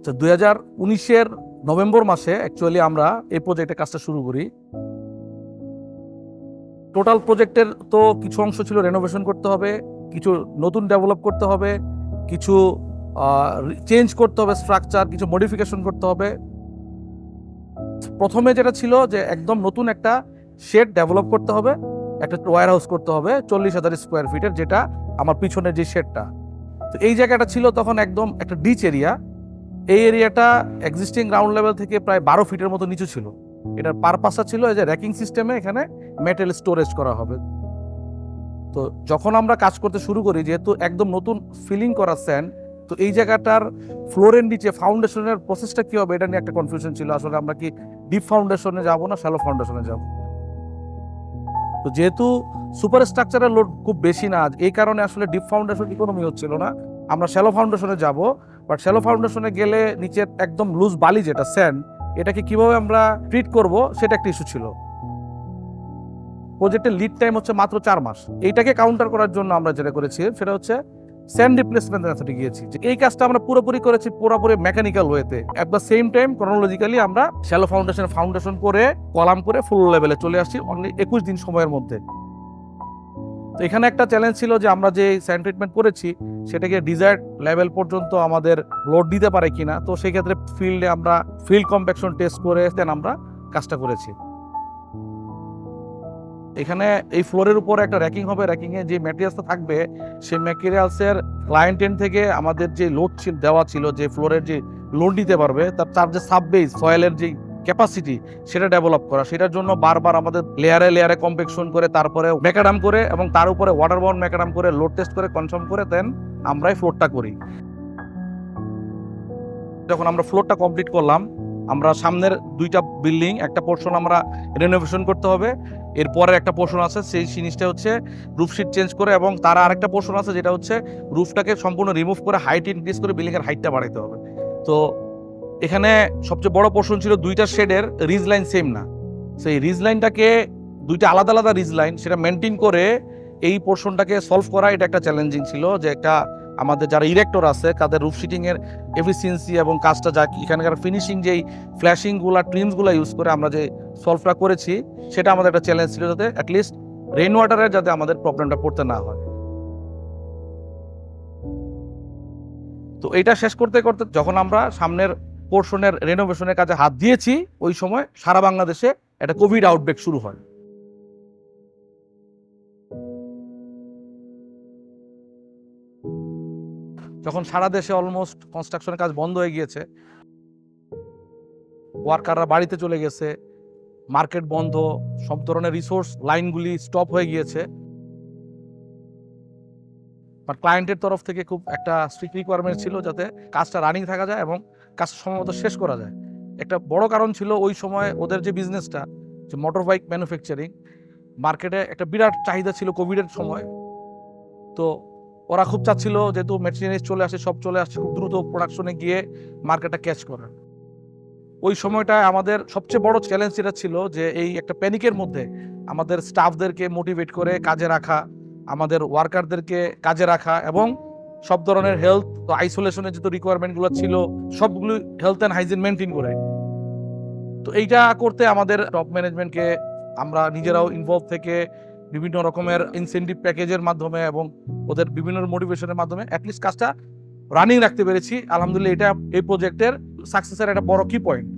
তো 2019-এর নভেম্বর মাসে অ্যাকচুয়ালি আমরা এই প্রজেক্টের কাজটা শুরু করি। টোটাল প্রজেক্টের তো কিছু অংশ ছিল রেনোভেশন করতে হবে, কিছু নতুন ডেভেলপ করতে হবে, কিছু চেঞ্জ করতে হবে স্ট্রাকচার, কিছু মডিফিকেশন করতে হবে। প্রথমে যেটা ছিল যে একদম নতুন একটা শেড ডেভেলপ করতে হবে, একটা ওয়্যার হাউস করতে হবে 40,000 স্কোয়ার ফিটের, যেটা আমার পিছনের যে শেডটা। তো এই জায়গাটা ছিল তখন একদম একটা ডিচ এরিয়া। এই এরিয়াটা এক্সিস্টিং গ্রাউন্ড লেভেল থেকে প্রায় 12 ফিটের মতো নিচু ছিল। এটার পারপাসটা ছিল এই যে র্যাকিং সিস্টেমে এখানে মেটেল স্টোরেজ করা হবে। তো যখন আমরা কাজ করতে শুরু করি, যেহেতু একদম নতুন ফিলিং করা স্যান্ড, তো এই জায়গাটার ফ্লোরের নিচে ফাউন্ডেশনের প্রসেসটা কি হবে এটা নিয়ে একটা কনফিউশন ছিল। আসলে আমরা কি ডিপ ফাউন্ডেশনে যাব না শ্যালো ফাউন্ডেশনে যাব। তো যেহেতু সুপার স্ট্রাকচারের লোড খুব বেশি না, এই কারণে আসলে ডিপ ফাউন্ডেশন ইকোনমি হচ্ছিল না। আমরা শ্যালো ফাউন্ডেশনে যাব, বাট শ্যালো ফাউন্ডেশনে গেলে নিচের একদম লুজ বালি যেটা স্যান্ড, এটাকে কিভাবে আমরা ট্রিট করব সেটা একটা ইস্যু ছিল। প্রজেক্টের লিড টাইম হচ্ছে মাত্র 4 মাস। এইটাকে কাউন্টার করার জন্য আমরা যেটা করেছি সেটা হচ্ছে স্যান্ড রিপ্লেসমেন্ট মেথডে গিয়েছি। এই কাজটা আমরা পুরোপুরি করেছি পুরোপুরি মেকানিক্যাল ওয়েতে। At the same time chronologically আমরা শ্যালো ফাউন্ডেশন করে কলাম করে ফুল লেভেলে চলে আসছি অনলি 21 দিন সময়ের মধ্যে। তো এখানে একটা চ্যালেঞ্জ ছিল যে আমরা যে স্যান্ড ট্রিটমেন্ট করেছি সেটাকে ডিজায়ার্ড লেভেল পর্যন্ত আমাদের লোড দিতে পারে কিনা। তো সেই ক্ষেত্রে ফিল্ডে আমরা ফিল্ড কম্প্যাকশন টেস্ট করে দেন আমরা কাজটা করেছি। এখানে এই ফ্লোরের উপর একটা র্যাকিং হবে, র্যাকিং এ যে ম্যাটেরিয়ালসটা থাকবে সেই ম্যাটেরিয়ালসের ক্লায়েন্ট এন্ড থেকে আমাদের যে লোড দেওয়া ছিল, যে ফ্লোরের যে লোড নিতে পারবে তার যে সাববেস সয়েলের যে ক্যাপাসিটি সেটা ডেভেলপ করা। সেটার জন্য বারবার আমাদের লেয়ারে লেয়ারে কম্প্যাকশন করে, তারপরে ম্যাকাডাম করে এবং তার উপরে ওয়াটার বাউন্ড ম্যাকাডাম করে লোড টেস্ট করে কনফার্ম করে দেন আমরাই ফ্লোরটা করি। যখন আমরা ফ্লোরটা কমপ্লিট করলাম, আমরা সামনের 2টা বিল্ডিং একটা পোর্শন আমরা রেনোভেশন করতে হবে। এরপরে একটা পোর্শন আছে সেই জিনিসটা হচ্ছে রুফশিট চেঞ্জ করে, এবং তার আরেকটা পোর্শন আছে যেটা হচ্ছে রুফটাকে সম্পূর্ণ রিমুভ করে হাইট ইনক্রিজ করে বিল্ডিং এর হাইটটা বাড়াইতে হবে। তো এখানে সবচেয়ে বড় পোর্শন ছিল 2টা শেডের রিজ লাইন সেম না। সেই রিজ লাইনটাকে 2টা আলাদা আলাদা রিজ লাইন সেটা মেনটেন করে এই পোর্শনটাকে সলভ করা, এটা একটা চ্যালেঞ্জিং ছিল। যে একটা আমাদের যারা ইরেক্টর আছে তাদের রুফশিটিং এর এফিসিয়েন্সি এবং কাজটা যা এখানকার ফিনিশিং যেই ফ্ল্যাশিংগুলা ট্রিমসগুলো ইউজ করে আমরা যে সলভটা করেছি সেটা আমাদের একটা চ্যালেঞ্জ ছিল, যাতে অ্যাটলিস্ট রেইন ওয়াটারের যাতে আমাদের প্রবলেমটা পড়তে না হয়। তো এটা শেষ করতে করতে যখন আমরা সামনের পোর্শনের রেনোভেশনের কাজে হাত দিয়েছি, ওই সময় সারা বাংলাদেশে একটা কোভিড আউটব্রেক শুরু হয়। যখন সারা দেশে অলমোস্ট কনস্ট্রাকশনের কাজ বন্ধ হয়ে গিয়েছে, ওয়ার্কাররা বাড়িতে চলে গেছে, মার্কেট বন্ধ, সব ধরনের রিসোর্স লাইনগুলি স্টপ হয়ে গিয়েছে, বাট ক্লায়েন্টের তরফ থেকে খুব একটা স্ট্রিক্ট রিকোয়ারমেন্ট ছিল যাতে কাজটা রানিং থাকা যায় এবং কাজটা সময়মতো শেষ করা যায়। একটা বড় কারণ ছিল ওই সময় ওদের যে বিজনেসটা, যে মোটর বাইক ম্যানুফ্যাকচারিং, মার্কেটে একটা বিরাট চাহিদা ছিল কোভিডের সময়। তো ওরা খুব চাচ্ছিল যেহেতু মেশিনারিজ চলে আসে, সব চলে আসছে, খুব দ্রুত প্রোডাকশনে গিয়ে মার্কেটটা ক্যাচ করার। ওই সময়টায় আমাদের সবচেয়ে বড় চ্যালেঞ্জ যেটা ছিল যে এই একটা প্যানিকের মধ্যে আমাদের স্টাফদেরকে মোটিভেট করে কাজে রাখা, আমাদের ওয়ার্কারদেরকে কাজে রাখা, এবং সব ধরনের হেলথ আইসোলেশনের যত রিকোয়ারমেন্টগুলো ছিল সবগুলো হেলথ অ্যান্ড হাইজিন মেনটেন করে। তো এইটা করতে আমাদের টপ ম্যানেজমেন্টকে আমরা নিজেরাও ইনভলভ থেকে বিভিন্ন রকমের ইনসেন্টিভ প্যাকেজের মাধ্যমে এবং ওদের বিভিন্ন মোটিভেশনের মাধ্যমে অ্যাটলিস্ট কাজটা রানিং রাখতে পেরেছি। আলহামদুলিল্লাহ এটা এই প্রজেক্টের সাকসেসের একটা বড় কি পয়েন্ট।